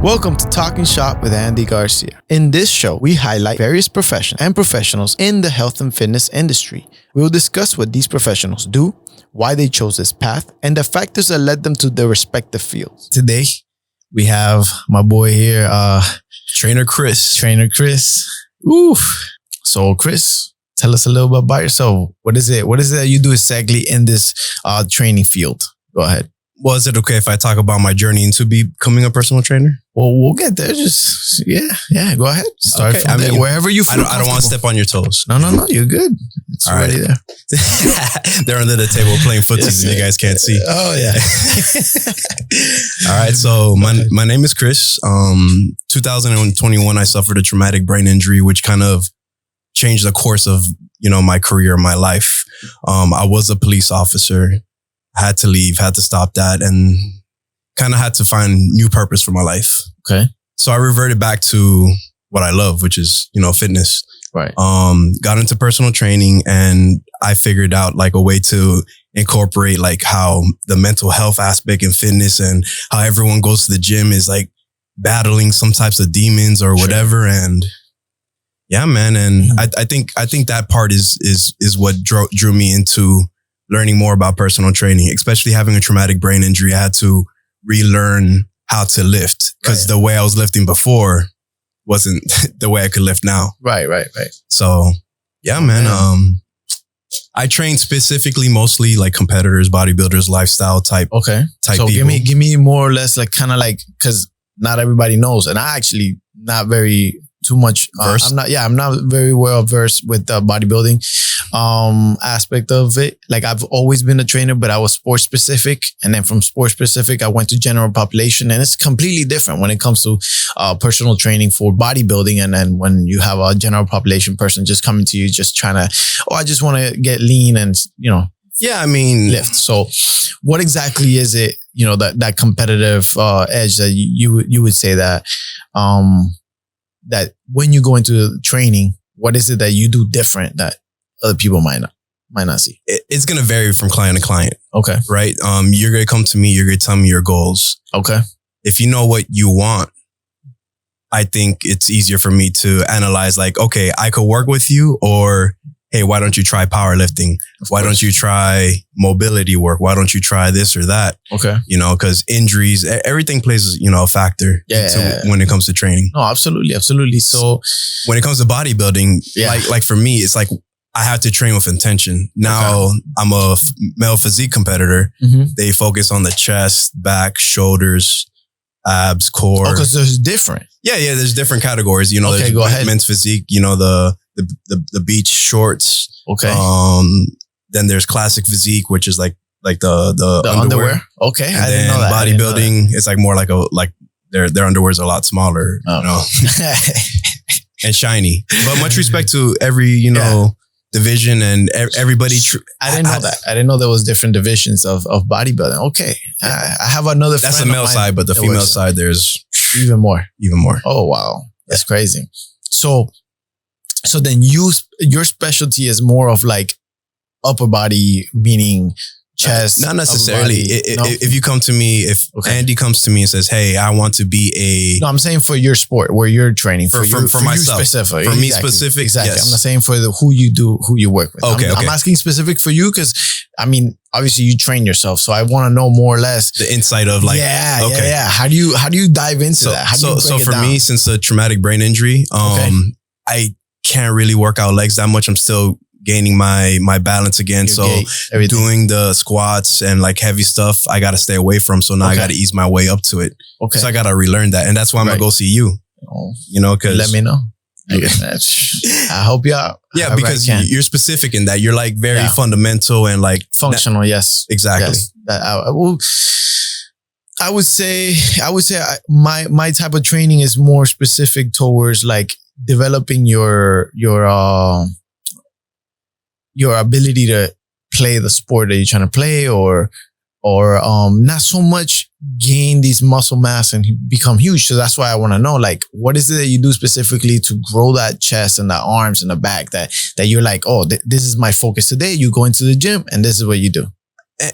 Welcome to Talking Shop with Andy Garcia. In this show, we highlight various professions and professionals in the health and fitness industry. We will discuss what these professionals do, why they chose this path, and the factors that led them to their respective fields. Today, we have my boy here, Trainer Chris. Oof. So Chris, tell us a little bit about yourself. What is it that you do exactly in this training field? Go ahead. Well, is it okay if I talk about my journey into becoming a personal trainer? Well, we'll get there. Just, go ahead. Start from there. Wherever you feel I don't want to step on your toes. No, you're good. It's already there. They're under the table playing footsies and you guys can't see. Oh, yeah. All right. So my name is Chris. 2021, I suffered a traumatic brain injury, which kind of changed the course of, my career, my life. I was a police officer. Had to leave, had to stop that, and kind of had to find new purpose for my life. Okay. So I reverted back to what I love, which is, fitness. Right. Got into personal training, and I figured out like a way to incorporate like how the mental health aspect in fitness and how everyone goes to the gym is like battling some types of demons or whatever. Sure. And yeah, man. And I think that part is what drew me into learning more about personal training, especially having a traumatic brain injury. I had to relearn how to lift because the way I was lifting before wasn't the way I could lift now. Right. So yeah, man. I train specifically mostly like competitors, bodybuilders, lifestyle type. Okay. So people. give me more or less like kind of like, because not everybody knows, and I actually not very too much. I'm not very well versed with the bodybuilding aspect of it. Like I've always been a trainer, but I was sports specific, and then from sports specific, I went to general population, and it's completely different when it comes to personal training for bodybuilding. And then when you have a general population person just coming to you, just trying to, I just want to get lean and Yeah, I mean, lift. So what exactly is it, that competitive edge that you would say that that when you go into training, what is it that you do different that other people might not see? It's going to vary from client to client. Okay. Right. You're going to come to me. You're going to tell me your goals. Okay. If you know what you want, I think it's easier for me to analyze like, okay, I could work with you, or hey, why don't you try powerlifting? Why don't you try mobility work? Why don't you try this or that? Okay. Because injuries, everything plays, a factor when it comes to training. No, absolutely. So when it comes to bodybuilding, like for me, it's like I have to train with intention. Now I'm a male physique competitor. Mm-hmm. They focus on the chest, back, shoulders, abs, core. Oh, because there's different. Yeah. There's different categories. There's go ahead. Men's physique, the beach shorts. Okay. Then there's classic physique, which is like the underwear. Okay. And I didn't know that. Bodybuilding, it's like more like their underwear is a lot smaller, and shiny. But much respect to every, division and everybody. I didn't know that. I didn't know there was different divisions of bodybuilding. Okay. I have another friend. That's the male side, but the female side, there's even more. Oh, wow. That's crazy. So then your specialty is more of like upper body, meaning chest. Not necessarily. If you come to me, Andy comes to me and says, hey, I want to be No, I'm saying for your sport, where you're training. For myself. You specific. For me specific. Exactly. Yes. I'm not saying for who you work with. Okay. I'm asking specific for you because, obviously you train yourself. So I want to know more or less. The insight of like. Yeah. How do you dive into that? So for me, since the traumatic brain injury, I can't really work out legs that much. I'm still gaining my balance again. Doing the squats and like heavy stuff, I got to stay away from. So now I got to ease my way up to it. Okay. So I got to relearn that. And that's why I'm going to go see you. Cause let me know. I hope you are. Yeah, because you're specific in that. You're like very fundamental and like functional. Yes, exactly. Yes. I would say my type of training is more specific towards like developing your ability to play the sport that you're trying to play, or not so much gain these muscle mass and become huge. So that's why I want to know, like, what is it that you do specifically to grow that chest and the arms and the back that you're like, this is my focus today. You go into the gym and this is what you do.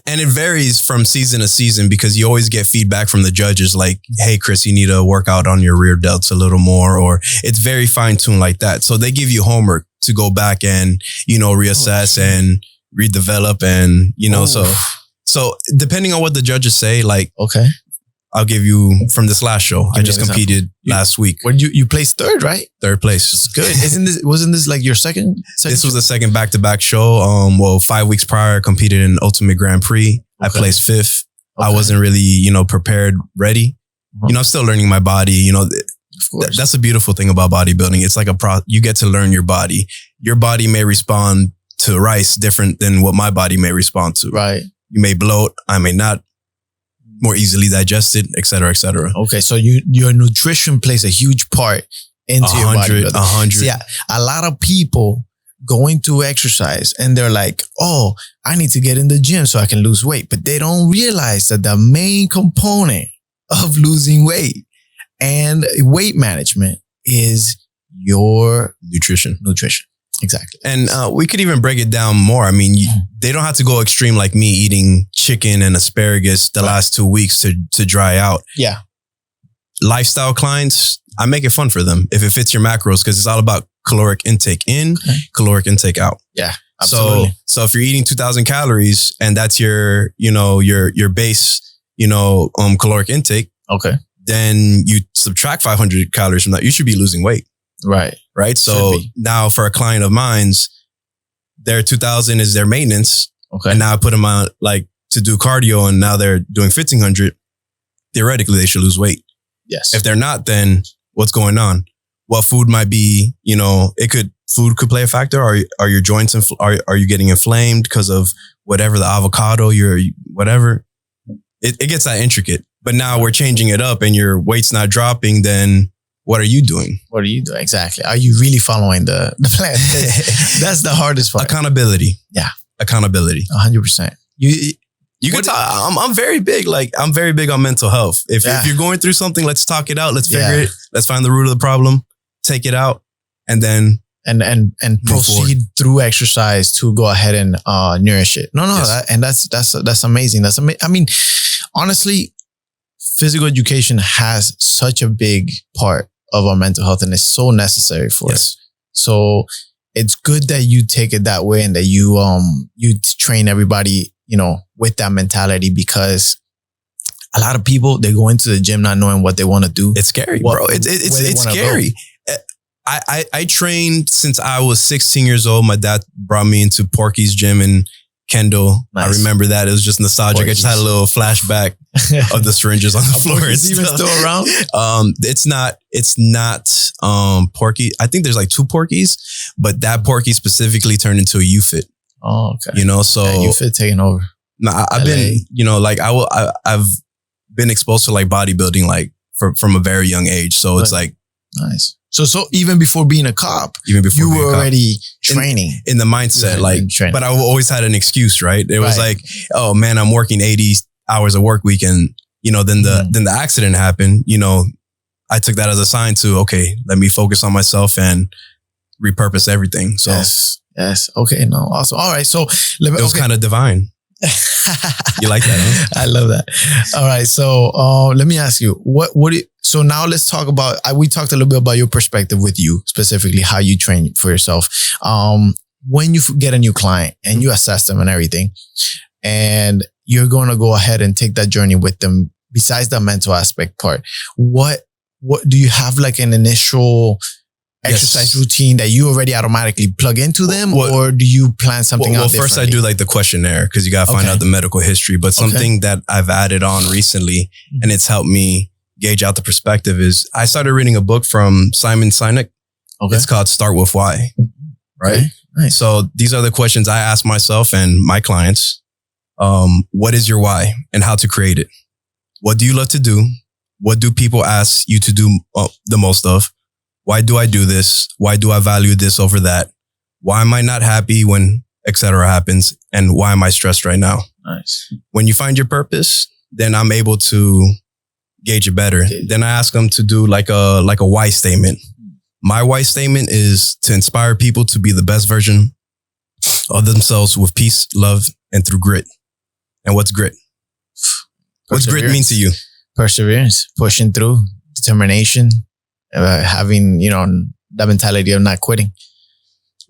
And it varies from season to season because you always get feedback from the judges like, hey, Chris, you need to work out on your rear delts a little more, or it's very fine tuned like that. So they give you homework to go back and, reassess and redevelop and, so depending on what the judges say, like, okay, I'll give you from this last show. I just competed last week. Where you placed third, right? Third place. That's good. Wasn't this like your second? This was the second back-to-back show. 5 weeks prior, I competed in Ultimate Grand Prix. Okay. I placed fifth. Okay. I wasn't really, prepared, ready. I'm still learning my body. That's a beautiful thing about bodybuilding. It's like you get to learn your body. Your body may respond to rice different than what my body may respond to. Right. You may bloat. I may not. More easily digested, et cetera, et cetera. Okay, so your nutrition plays a huge part into your body. 100. So yeah, a lot of people go into exercise and they're like, oh, I need to get in the gym so I can lose weight. But they don't realize that the main component of losing weight and weight management is your nutrition. Exactly. And we could even break it down more. I mean, they don't have to go extreme like me eating chicken and asparagus the last 2 weeks to dry out. Yeah. Lifestyle clients, I make it fun for them if it fits your macros because it's all about caloric intake in, caloric intake out. Yeah, absolutely. So if you're eating 2,000 calories and that's your base, caloric intake. Okay. Then you subtract 500 calories from that. You should be losing weight. Right. So now for a client of mine's, their 2,000 is their maintenance. Okay. And now I put them on like to do cardio and now they're doing 1,500. Theoretically, they should lose weight. Yes. If they're not, then what's going on? What food might be, food could play a factor. Are your joints, are you getting inflamed because of whatever, the avocado, whatever? It gets that intricate. But now we're changing it up and your weight's not dropping, then what are you doing? Exactly. Are you really following the plan? That's the hardest part. Accountability. Yeah. Accountability. 100%. You can talk. I'm very big. I'm very big on mental health. If you're going through something, let's talk it out. Let's figure it. Let's find the root of the problem. Take it out, and then and proceed through exercise to go ahead and nourish it. No, yes. That's amazing. I mean, honestly, physical education has such a big part of our mental health, and it's so necessary for us. So it's good that you take it that way and that you train everybody, with that mentality, because a lot of people, they go into the gym not knowing what they want to do. It's scary, bro. It's scary. I trained since I was 16 years old. My dad brought me into Porky's gym in Kendall. Nice. I remember that. It was just nostalgic. Porky's. I just had a little flashback of the syringes on the floor. Is even still around? It's not Porky. I think there's like 2 Porkies, but that Porky specifically turned into a UFIT. Oh, okay. So UFIT taking over. No, I've been, I've been exposed to like bodybuilding like from a very young age. So it's like nice. So even before being a cop, you were already training in the mindset, but I always had an excuse, right? It was like, oh man, I'm working 80 hours a work week. And, then the accident happened, I took that as a sign to, okay, let me focus on myself and repurpose everything. So yes. Okay. No, awesome. All right. So it was kind of divine. You like that? Huh? I love that. All right. So let me ask you, so now let's talk about, we talked a little bit about your perspective with you, specifically how you train for yourself. When you get a new client and you assess them and everything, and you're going to go ahead and take that journey with them, besides the mental aspect part, what do you have like an initial exercise routine that you already automatically plug into them, or do you plan something out differently? Well, first I do like the questionnaire because you got to find out the medical history. But something that I've added on recently, and it's helped me gauge out the perspective, is I started reading a book from Simon Sinek. Okay. It's called Start With Why. Right? Okay. Nice. So these are the questions I ask myself and my clients. What is your why and how to create it? What do you love to do? What do people ask you to do the most of? Why do I do this? Why do I value this over that? Why am I not happy when et cetera happens? And why am I stressed right now? Nice. When you find your purpose, then I'm able to gauge it better. Then I ask them to do like a why statement. My why statement is to inspire people to be the best version of themselves with peace, love, and through grit. And what's grit? What's grit mean to you? Perseverance, pushing through, determination, having, that mentality of not quitting.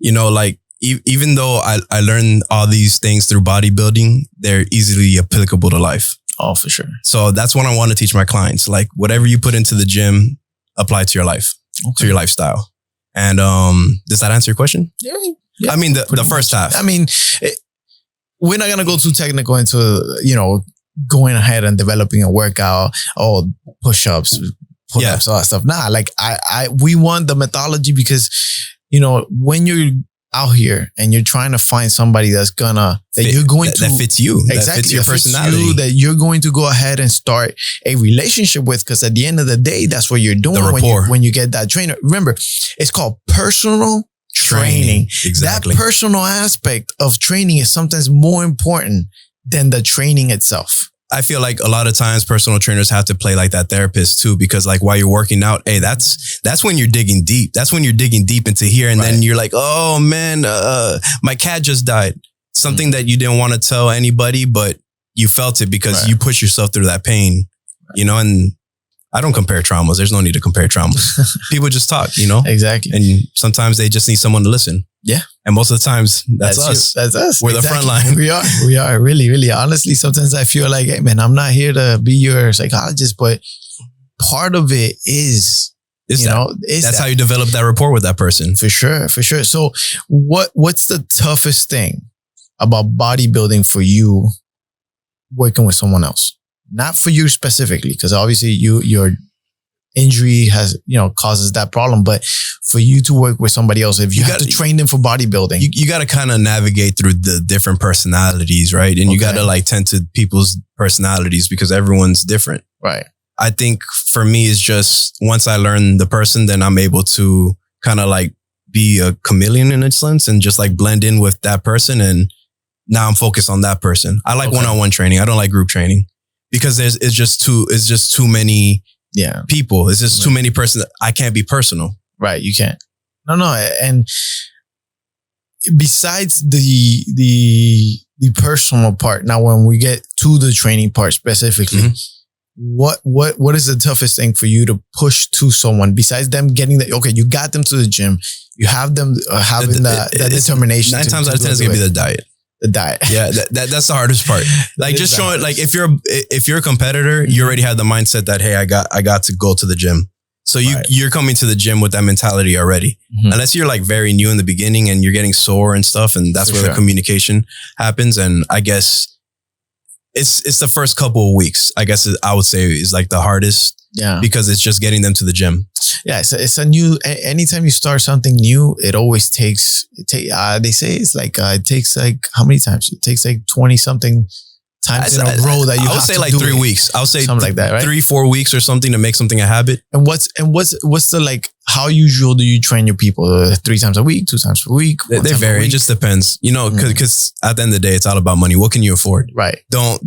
Like, even though I learned all these things through bodybuilding, they're easily applicable to life. Oh, for sure. So that's what I want to teach my clients. Like, whatever you put into the gym, apply to your life, to your lifestyle. And does that answer your question? Yeah. I mean, the first half. I mean, we're not going to go too technical into, going ahead and developing a workout, push-ups, pull-ups, all that stuff. Nah, like we want the methodology because, when you're out here and you're trying to find somebody that fits you, exactly, that fits your personality, that you're going to go ahead and start a relationship with, because at the end of the day, that's what you're doing. The rapport. When you get that trainer. Remember, it's called personal training. Exactly. That personal aspect of training is sometimes more important than the training itself. I feel like a lot of times personal trainers have to play like that therapist too, because like while you're working out, hey, that's when you're digging deep. That's when you're digging deep into here. And then you're like, oh man, my cat just died. Something that you didn't want to tell anybody, but you felt it because you pushed yourself through that pain, and I don't compare traumas. There's no need to compare traumas. People just talk, Exactly. And sometimes they just need someone to listen. Yeah. And most of the times that's us. That's us. We're the front line. We are really, really. Honestly, sometimes I feel like, hey man, I'm not here to be your psychologist, but part of it is that's how you develop that rapport with that person. For sure. So what's the toughest thing about bodybuilding for you working with someone else? Not for you specifically, because obviously your injury has, causes that problem, but for you to work with somebody else, if you have to train them for bodybuilding, you got to kind of navigate through the different personalities, right? And you got to tend to people's personalities because everyone's different. Right. I think for me, it's just once I learn the person, then I'm able to kind of be a chameleon in a sense and just blend in with that person. And now I'm focused on that person. I like one-on-one training. I don't like group training because it's just too many people. It's just too many persons. I can't be personal. Right. You can't. No. And besides the personal part, now when we get to the training part specifically, what is the toughest thing for you to push to someone besides them getting you got them to the gym, you have them having that determination. 9 times out of 10 is going to be the diet. The diet. Yeah. That's the hardest part. Just showing, if you're a competitor, you already have the mindset that, hey, I got to go to the gym. So you're coming to the gym with that mentality already. Unless you're very new in the beginning and you're getting sore and stuff. And that's where the communication happens. And I guess it's the first couple of weeks, I guess I would say is the hardest. Yeah. Because it's just getting them to the gym. Yeah. It's a new, anytime you start something new, it always takes, they say it's it takes how many times? It takes 20 something times in a row that you have to do. I would say 3 weeks. I would say something like that, right? 3-4 weeks or something to make something a habit. And what's the how usual do you train your people? 3 times a week, 2 times a week? They vary. It just depends, because at the end of the day, it's all about money. What can you afford? Right. Don't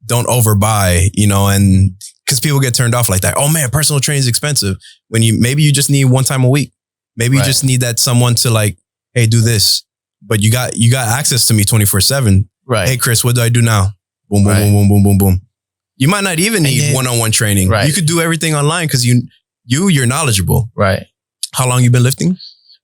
overbuy, and because people get turned off like that. Oh man, personal training is expensive. When maybe you just need 1 time a week. Maybe you just need that someone to hey, do this. But you got access to me 24/7. Right. Hey, Chris, what do I do now? Boom, boom, boom, boom, boom, boom, boom. You might not even need one-on-one training. Right. You could do everything online because you're knowledgeable. Right. How long you been lifting?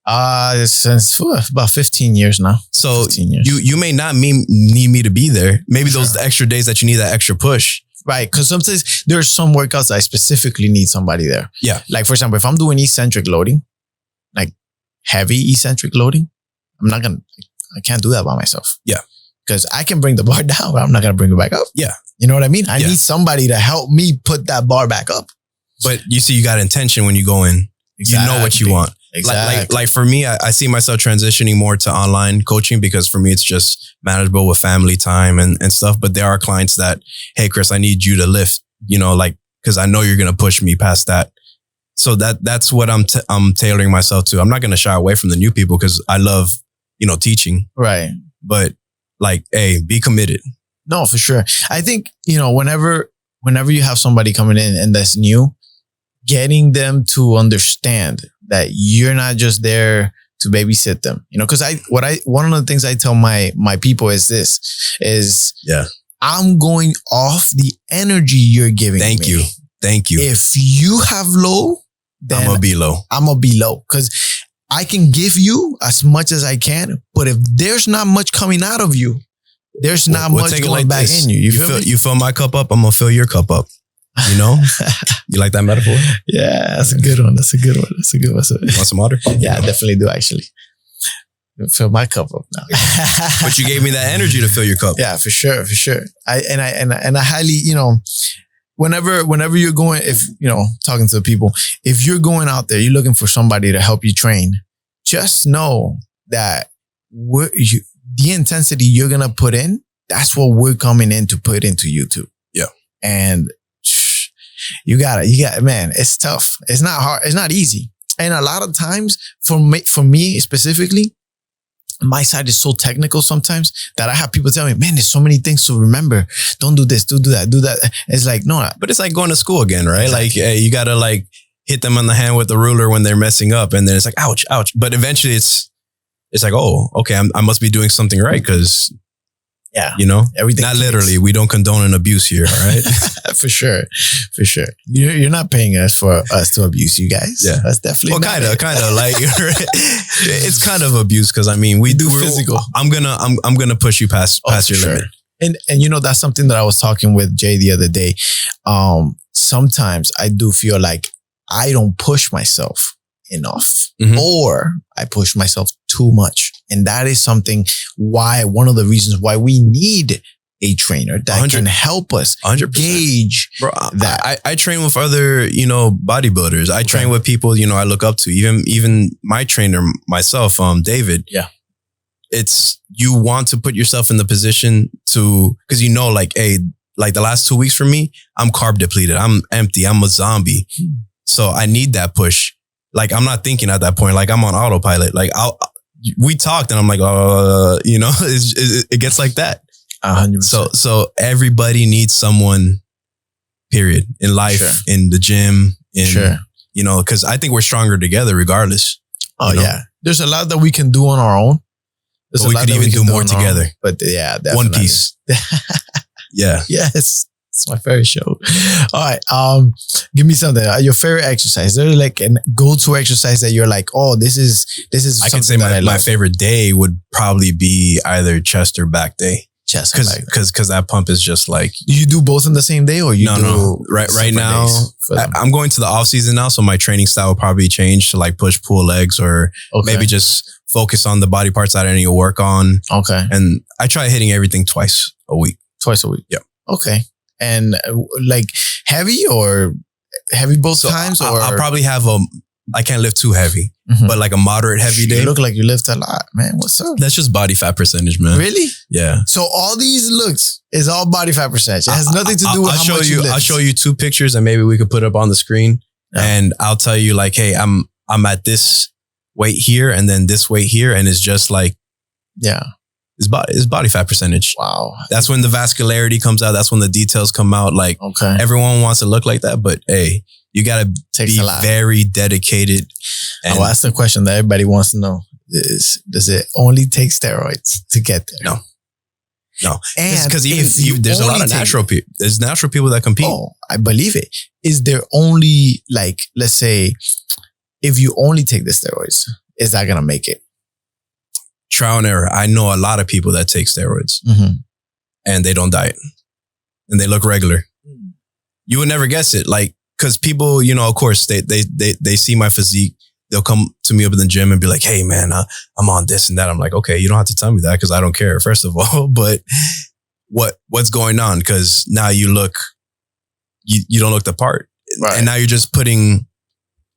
Since about 15 years now. So you may not need me to be there. Maybe those extra days that you need that extra push. Right. Because sometimes there's some workouts that I specifically need somebody there. Yeah. For example, if I'm doing eccentric loading, heavy eccentric loading, I can't do that by myself. Yeah. Because I can bring the bar down, but I'm not going to bring it back up. Yeah. You know what I mean? I need somebody to help me put that bar back up. But you see, you got intention when you go in. Exactly. You know what you want. Exactly. Like for me, I see myself transitioning more to online coaching because for me, it's just manageable with family time and stuff. But there are clients that, hey, Chris, I need you to lift, because I know you're going to push me past that. So that's what I'm tailoring myself to. I'm not going to shy away from the new people because I love, teaching. Right. But hey, be committed. No, for sure. I think, whenever you have somebody coming in and that's new, getting them to understand that you're not just there to babysit them. You know, because one of the things I tell my people is this: I'm going off the energy you're giving. Thank you. If you have low, then I'm gonna be low. Because I can give you as much as I can, but if there's not much coming out of you, there's not much going back in you. You fill my cup up, I'm gonna fill your cup up. You know? You like that metaphor? Yeah, that's a good one. That's a good one. Want some water? Yeah, I definitely do actually. Fill my cup up now. But you gave me that energy to fill your cup. Yeah, for sure. I highly, you know, whenever you're going, if you know, talking to the people, if you're going out there, you're looking for somebody to help you train, just know that the intensity you're gonna put in, that's what we're coming in to put into you too. Yeah. And you got it, man. It's tough. It's not hard. It's not easy. And a lot of times for me specifically, my side is so technical sometimes that I have people tell me, man, there's so many things to remember. Don't do this, don't do that, do that. It's like, no. But it's like going to school again, right? Exactly. Like you got to like hit them on the hand with the ruler when they're messing up. And then it's like, ouch, ouch. But eventually it's like, oh, okay, I must be doing something right. Because, you know, everything. Not literally. We don't condone an abuse here, all right? For sure. You're not paying us for us to abuse you guys. Yeah. That's definitely kind of like it's kind of abuse because I mean we're physical. I'm gonna push you past your limit. And you know, that's something that I was talking with Jay the other day. Sometimes I do feel like I don't push myself enough, or I push myself too much. And that is one of the reasons why we need a trainer that can help us 100%. Gauge that. I train with other, you know, bodybuilders. I train with people, you know, I look up to. Even my trainer, myself, David. Yeah. It's, you want to put yourself in the position to, because you know, like, hey, like the last 2 weeks for me, I'm carb depleted. I'm empty. I'm a zombie. So I need that push. Like, I'm not thinking at that point. Like, I'm on autopilot. Like, we talked and I'm like, you know, it gets like that. 100%. So everybody needs someone, period, in life, in the gym, you know, because I think we're stronger together regardless. Oh, yeah. There's a lot that we can do on our own. But we could even do more together. But yeah, definitely. One Piece. Yeah. Yes. It's my favorite show. All right. Give me something. Your favorite exercise. Is there like a go-to exercise that you're like, oh, this is I can say my favorite day would probably be either chest or back day. Chest, because that pump is just like, you do both in the same day, or no. Right now, I'm going to the off season now, so my training style will probably change to like push pull legs, or maybe just focus on the body parts that I need to work on. Okay, and I try hitting everything twice a week. Yeah. Okay, and like heavy both times, or I'll probably have I can't lift too heavy, but like a moderate heavy day. You look like you lift a lot, man. What's up? That's just body fat percentage, man. Really? Yeah. So all these looks is all body fat percentage. It has nothing to do with how much you lift. I'll show you 2 pictures and maybe we could put up on the screen, and I'll tell you like, hey, I'm at this weight here and then this weight here, and it's just like, it's body fat percentage. Wow. That's when the vascularity comes out. That's when the details come out. Like, everyone wants to look like that, but hey, you got to be very dedicated. And that's the question that everybody wants to know does it only take steroids to get there? No. And because there's a lot of natural people. There's natural people that compete. Oh, I believe it. Is there only, like, let's say, if you only take the steroids, is that going to make it? Trial and error. I know a lot of people that take steroids and they don't diet and they look regular. You would never guess it. Like, because people, you know, of course, they see my physique. They'll come to me up in the gym and be like, hey, man, I'm on this and that. I'm like, okay, you don't have to tell me that because I don't care, first of all. But what's going on? Because now you don't look the part. Right. And now you're just putting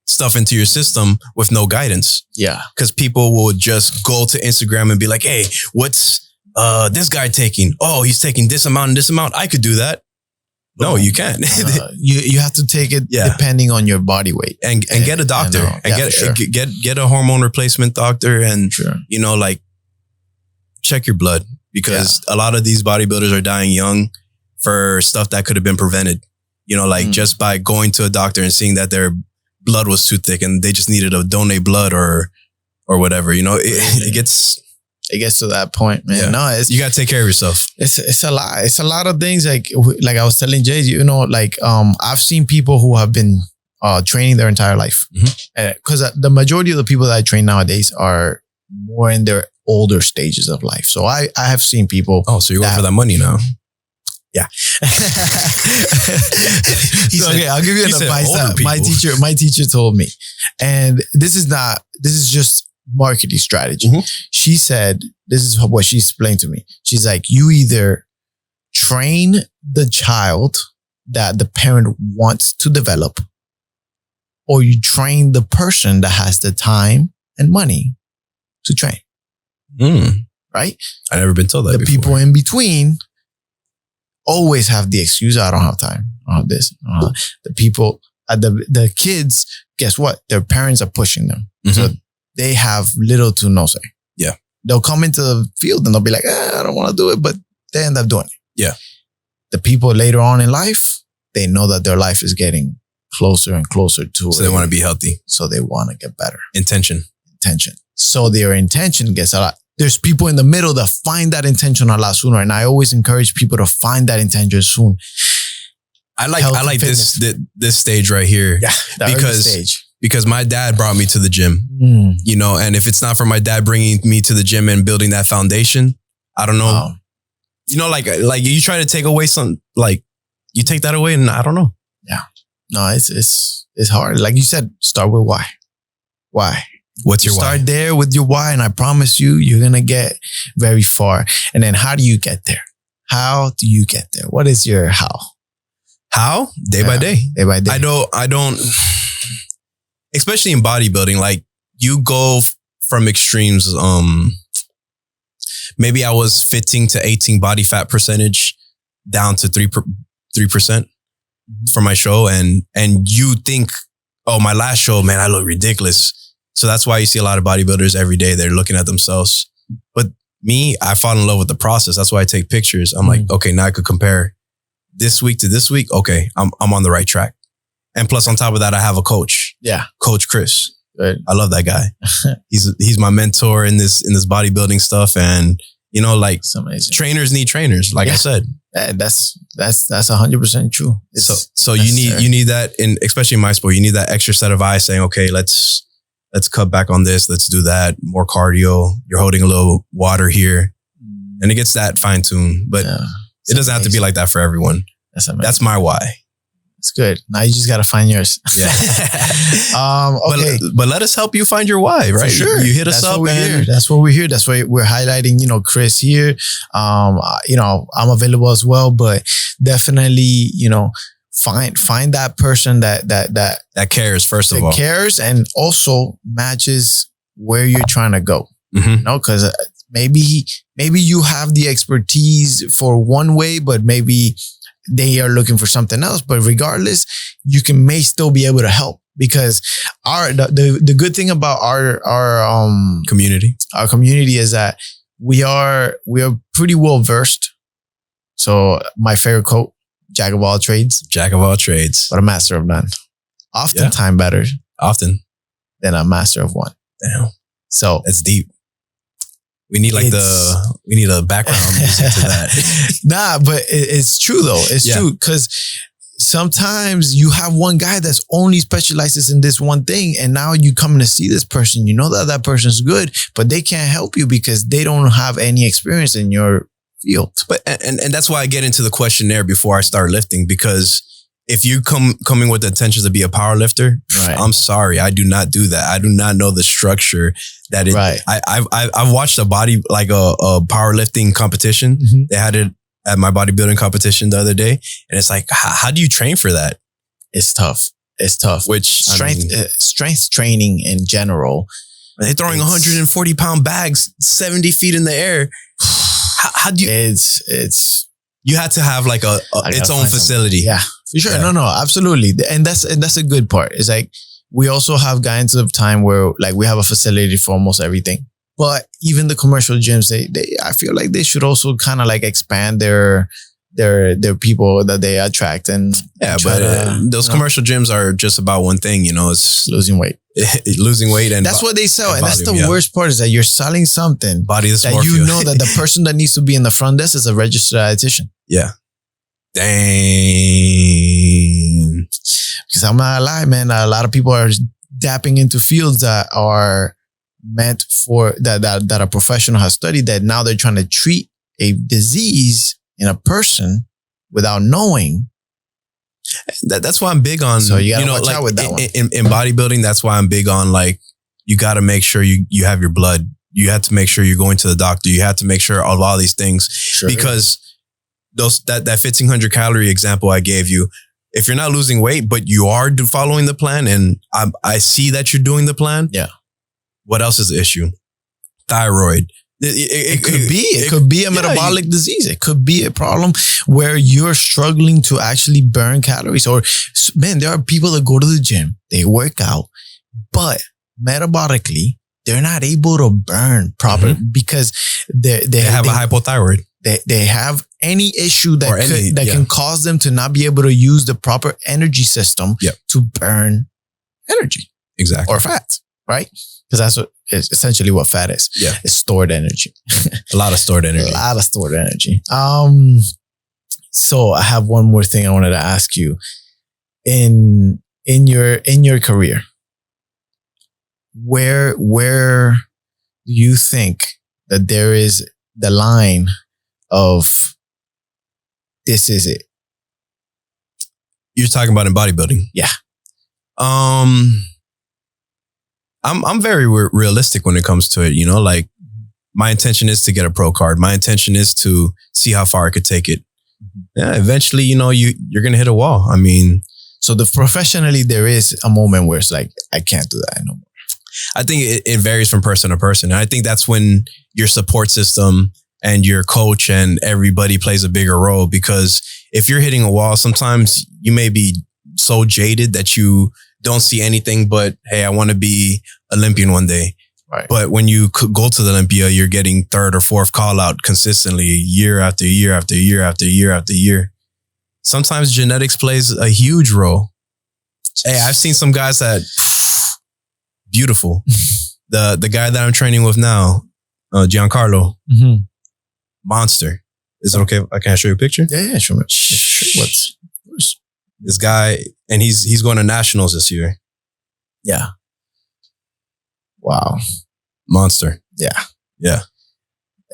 stuff into your system with no guidance. Yeah. Because people will just go to Instagram and be like, hey, what's this guy taking? Oh, he's taking this amount and this amount. I could do that. No, you can't. You have to take it depending on your body weight and get a doctor and get a hormone replacement doctor and you know, like, check your blood, because a lot of these bodybuilders are dying young for stuff that could have been prevented. You know, like just by going to a doctor and seeing that their blood was too thick and they just needed to donate blood or or whatever. You know, it gets to that point, man. Yeah. No, you got to take care of yourself. It's a lot. It's a lot of things. Like I was telling Jay, you know, like I've seen people who have been training their entire life, because the majority of the people that I train nowadays are more in their older stages of life. So I have seen people. Oh, so you're going for that money now? Yeah. Okay, I'll give you an advice that my teacher told me, and this is just marketing strategy. She said, this is what she explained to me. She's like, you either train the child that the parent wants to develop, or you train the person that has the time and money to train. Right? I've never been told that the before. People in between always have the excuse, I don't have time. I don't have this. The people, the kids, guess what? Their parents are pushing them. So they have little to no say. Yeah. They'll come into the field and they'll be like, I don't want to do it, but they end up doing it. Yeah. The people later on in life, they know that their life is getting closer and closer to it. So they want to be healthy. So they want to get better. Intention. So their intention gets a lot. There's people in the middle that find that intention a lot sooner. And I always encourage people to find that intention soon. I like this stage right here. Yeah. Because my dad brought me to the gym, you know, and if it's not for my dad bringing me to the gym and building that foundation, I don't know. Wow. You know, like you try to take away something, like you take that away and I don't know. Yeah. No, it's hard. Like you said, start with why. Why? What's your why? Start there with your why, and I promise you, you're going to get very far. And then how do you get there? How do you get there? What is your how? How? Day by day. Day by day. I don't, especially in bodybuilding, like you go from extremes. Maybe I was 15 to 18 body fat percentage down to 3% for my show. And you think, oh, my last show, man, I look ridiculous. So that's why you see a lot of bodybuilders every day. They're looking at themselves. But me, I fall in love with the process. That's why I take pictures. I'm like, okay, now I could compare this week to this week. Okay, I'm on the right track. And plus on top of that, I have a coach. Yeah. Coach Chris. Right. I love that guy. He's my mentor in this bodybuilding stuff. And you know, like trainers need trainers, like I said. That's 100% true. So you need that especially in my sport, you need that extra set of eyes saying, okay, let's cut back on this. Let's do that. More cardio. You're holding a little water here. And it gets that fine tuned, but it doesn't have to be like that for everyone. That's my why. It's good. Now you just got to find yours. Yeah. Okay. But let us help you find your why, right? For sure. You hit us up. That's what we're here. That's why we're highlighting, you know, Chris here. You know, I'm available as well, but definitely, you know, find that person that cares, first of all. Cares and also matches where you're trying to go. You know, because maybe you have the expertise for one way, but maybe they are looking for something else. But regardless, you may still be able to help, because the good thing about our community is that we are pretty well versed. So my favorite quote: "Jack of all trades, but a master of none." Oftentimes better than a master of one. Damn. So that's deep. We need a background music to that. Nah, but it's true though. It's true, because sometimes you have one guy that's only specializes in this one thing, and now you come to see this person. You know that person's good, but they can't help you because they don't have any experience in your field. But and that's why I get into the questionnaire before I start lifting, because if you coming with the intentions to be a power lifter, I'm sorry, I do not do that. I do not know the structure that it. Right. I've watched a powerlifting competition. They had it at my bodybuilding competition the other day, and it's like, how do you train for that? It's tough. Which strength training in general. They're throwing 140 pound bags 70 feet in the air. How do you? It's you had to have like its own facility. Yeah, for sure. Yeah. No, absolutely. And that's a good part. It's like, we also have guidance of time where like we have a facility for almost everything. But even the commercial gyms, I feel like they should also kind of like expand their they're people that they attract and those commercial gyms are just about one thing, it's losing weight. Losing weight and that's what they sell. And volume, that's the worst part is that you're selling something body that that the person that needs to be in the front desk is a registered dietitian. Yeah. Dang. Because I'm not gonna lie, man, a lot of people are dapping into fields that are meant for that a professional has studied, that now they're trying to treat a disease in a person without knowing. That's why I'm big on, so you gotta watch out with that one. In bodybuilding, that's why I'm big on, like, you got to make sure you have your blood. You have to make sure you're going to the doctor. You have to make sure of all these things, because that 1,500 calorie example I gave you, if you're not losing weight, but you are following the plan, and I see that you're doing the plan. Yeah. What else is the issue? Thyroid. It could be a metabolic disease. It could be a problem where you're struggling to actually burn calories. Or, man, there are people that go to the gym, they work out, but metabolically, they're not able to burn properly because they have a hypothyroid. They have any issue that can cause them to not be able to use the proper energy system to burn energy. Exactly. Or fat, right? Because that's what is essentially what fat is. Yeah. It's stored energy. A lot of stored energy. So I have one more thing I wanted to ask you. In your career, where do you think that there is the line of this is it? You're talking about in bodybuilding? Yeah. I'm very realistic when it comes to it. Like, my intention is to get a pro card. My intention is to see how far I could take it. Yeah, eventually, you're going to hit a wall. I mean, so professionally, there is a moment where it's like, I can't do that no more. I think it varies from person to person. And I think that's when your support system and your coach and everybody plays a bigger role, because if you're hitting a wall, sometimes you may be so jaded that you don't see anything but, hey, I want to be Olympian one day. Right. But when you go to the Olympia, you're getting third or fourth call out consistently, year after year after year after year after year. Sometimes genetics plays a huge role. Hey, I've seen some guys that beautiful. The guy that I'm training with now, Giancarlo, monster. Is it okay? Can I show you a picture? Yeah, sure. What's this guy? And he's going to nationals this year. Yeah. Wow. Monster. Yeah. Yeah.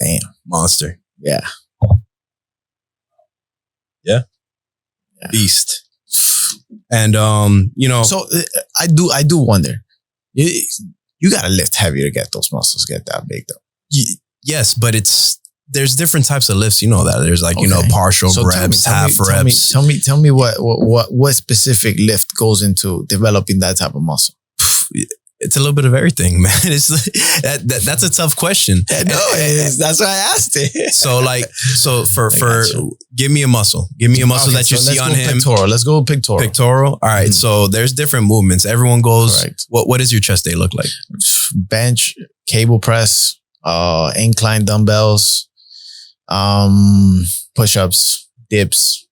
Damn. Monster. Yeah. Yeah. Beast. And so I do wonder. You gotta lift heavy to get those muscles get that big though. Yes, but there's different types of lifts. You know that there's like, partial reps, half reps. Tell me what specific lift goes into developing that type of muscle. It's a little bit of everything, man. It's that's a tough question. That's why I asked it. So give me a muscle. Give me a muscle that you see on him. Pectoral. Let's go pectoral. Pectoral. All right. So there's different movements. Everyone goes. Correct. What does your chest day look like? Bench, cable press, incline dumbbells, push-ups, dips.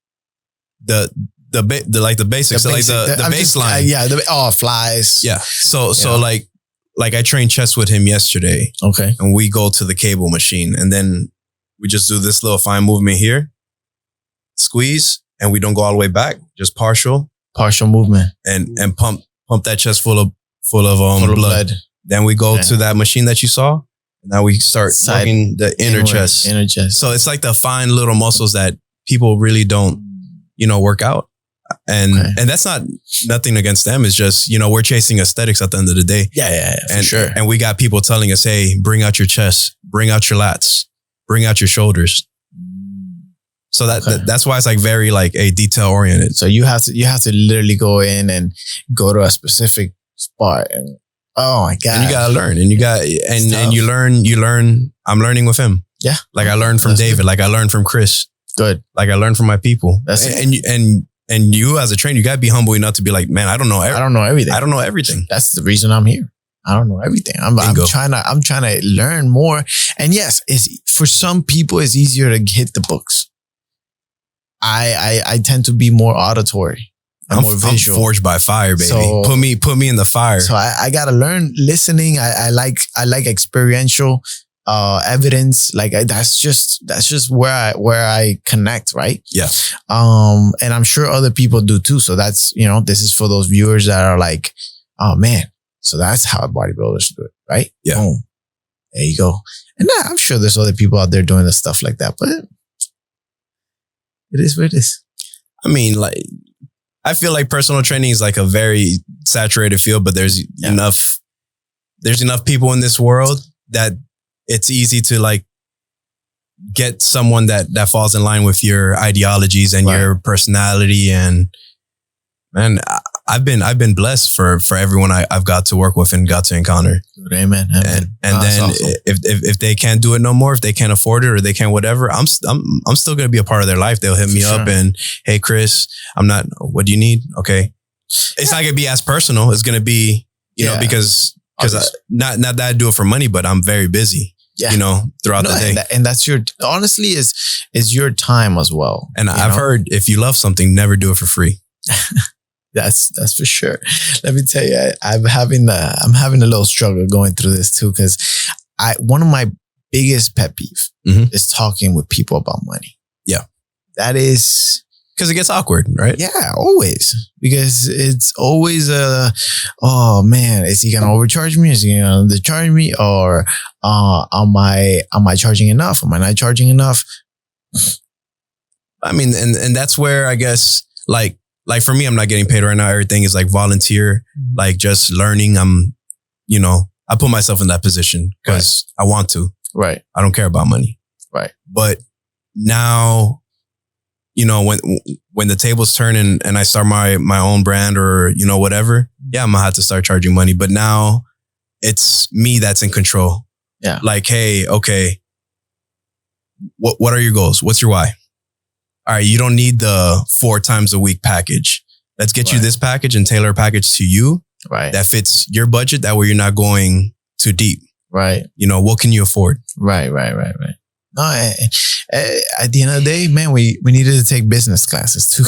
The basics, the baseline. Flies. Yeah. So like I trained chest with him yesterday. Okay. And we go to the cable machine, and then we just do this little fine movement here, squeeze, and we don't go all the way back, just partial movement, and pump that chest full of blood. Then we go to that machine that you saw. Now we start working the inner chest. So it's like the fine little muscles that people really don't, work out. And that's nothing against them. It's just, we're chasing aesthetics at the end of the day. Yeah, for sure. And we got people telling us, hey, bring out your chest, bring out your lats, bring out your shoulders. So that's why it's like very like a detail oriented. So you have to literally go in and go to a specific spot and oh my God. And you gotta learn. And you learn. I'm learning with him. Yeah. Like I learned from David. Good. Like I learned from Chris. Good. Like I learned from my people. And you as a trainer, you gotta be humble enough to be like, man, I don't know everything. I don't know everything. That's the reason I'm here. I don't know everything. I'm trying to learn more. And yes, for some people, it's easier to hit the books. I tend to be more auditory. I'm more visual. I'm forged by fire, baby. So, put me in the fire. So I gotta learn listening. I like experiential evidence. Like that's just where I connect, right? Yeah. And I'm sure other people do too. So that's, this is for those viewers that are like, oh man, so that's how bodybuilders do it, right? Yeah. Boom. There you go. And I'm sure there's other people out there doing the stuff like that, but it is what it is. I mean, like, I feel like personal training is like a very saturated field, but there's enough people in this world that it's easy to like get someone that falls in line with your ideologies and your personality. And man, I've been blessed for everyone I've got to work with and got to encounter. Amen. And then awesome. if they can't do it no more, if they can't afford it or they can't whatever, I'm still gonna be a part of their life. They'll hit me up and, hey Chris, what do you need? Okay, it's not gonna be as personal. It's gonna be because not that I do it for money, but I'm very busy. Yeah. Throughout the day, and that's honestly is your time as well. And I've heard if you love something, never do it for free. That's for sure. Let me tell you, I'm having a little struggle going through this too, because one of my biggest pet peeve is talking with people about money. Yeah, that is because it gets awkward, right? Yeah, always, because it's always oh man, is he gonna overcharge me? Is he gonna undercharge me? Or am I charging enough? Am I not charging enough? I mean, and that's where I guess like for me, I'm not getting paid right now. Everything is like volunteer, like just learning. I put myself in that position because I want to. Right. I don't care about money. Right. But now, when the tables turn and I start my own brand or, whatever, I'm gonna have to start charging money. But now it's me that's in control. Yeah. Like, hey, okay, what are your goals? What's your why? All right, you don't need the 4 times a week package. Let's get you this package and tailor a package to you that fits your budget. That way you're not going too deep. Right. What can you afford? Right. No, at the end of the day, man, we needed to take business classes too.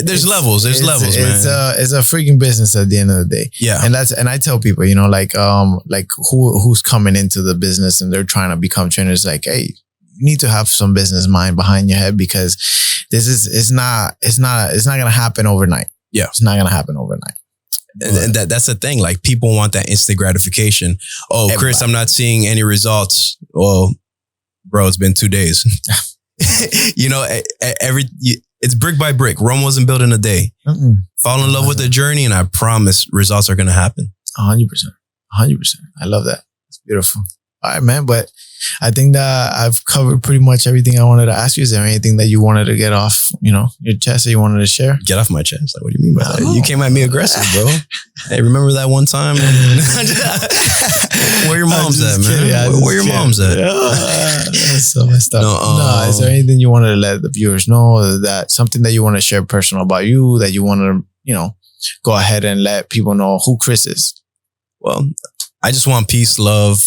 There's levels, man. It's a freaking business at the end of the day. Yeah. And I tell people, like who's coming into the business and they're trying to become trainers, like, hey, you need to have some business mind behind your head, because it's not going to happen overnight. Yeah. It's not going to happen overnight. And that's the thing. Like, people want that instant gratification. Oh, everybody. Chris, I'm not seeing any results. Well, bro, it's been 2 days. It's brick by brick. Rome wasn't built in a day. Fall in love with the journey, and I promise results are going to happen. 100%. I love that. It's beautiful. All right, man. But I think that I've covered pretty much everything I wanted to ask you. Is there anything that you wanted to get off, your chest that you wanted to share? Get off my chest. Like, what do you mean by that? You came at me aggressive, bro. Hey, remember that one time? Where your mom's at, man? Where your mom's at? That's so messed up. No, is there anything you wanted to let the viewers know, or that something that you want to share personal about you, that you want to, go ahead and let people know who Chris is? Well, I just want peace, love.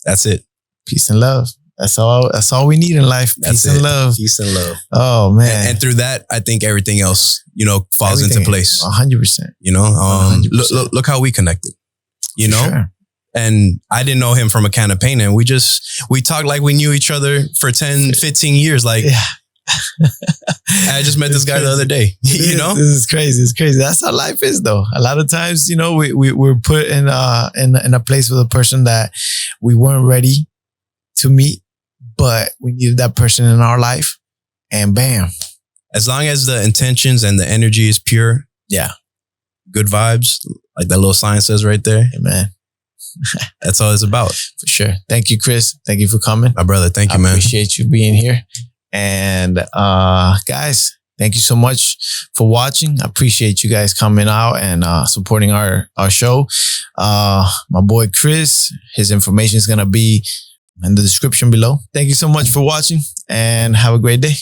That's it. Peace and love. That's all we need in life. Peace and love. Peace and love. Oh man. And through that, I think everything else, falls into place. 100%. 100%. Look how we connected. Sure. And I didn't know him from a can of paint, and we talked like we knew each other for 10, 15 years. Like, I just met this guy the other day. This is crazy. It's crazy. That's how life is, though. A lot of times, we're put in a place with a person that we weren't ready to meet, but we needed that person in our life, and bam. As long as the intentions and the energy is pure, good vibes, like that little sign says right there. Amen. That's all it's about. For sure. Thank you, Chris. Thank you for coming. My brother, thank you, man. I appreciate you being here. And guys, thank you so much for watching. I appreciate you guys coming out and supporting our show. My boy Chris, his information is going to be in the description below. Thank you so much for watching, and have a great day.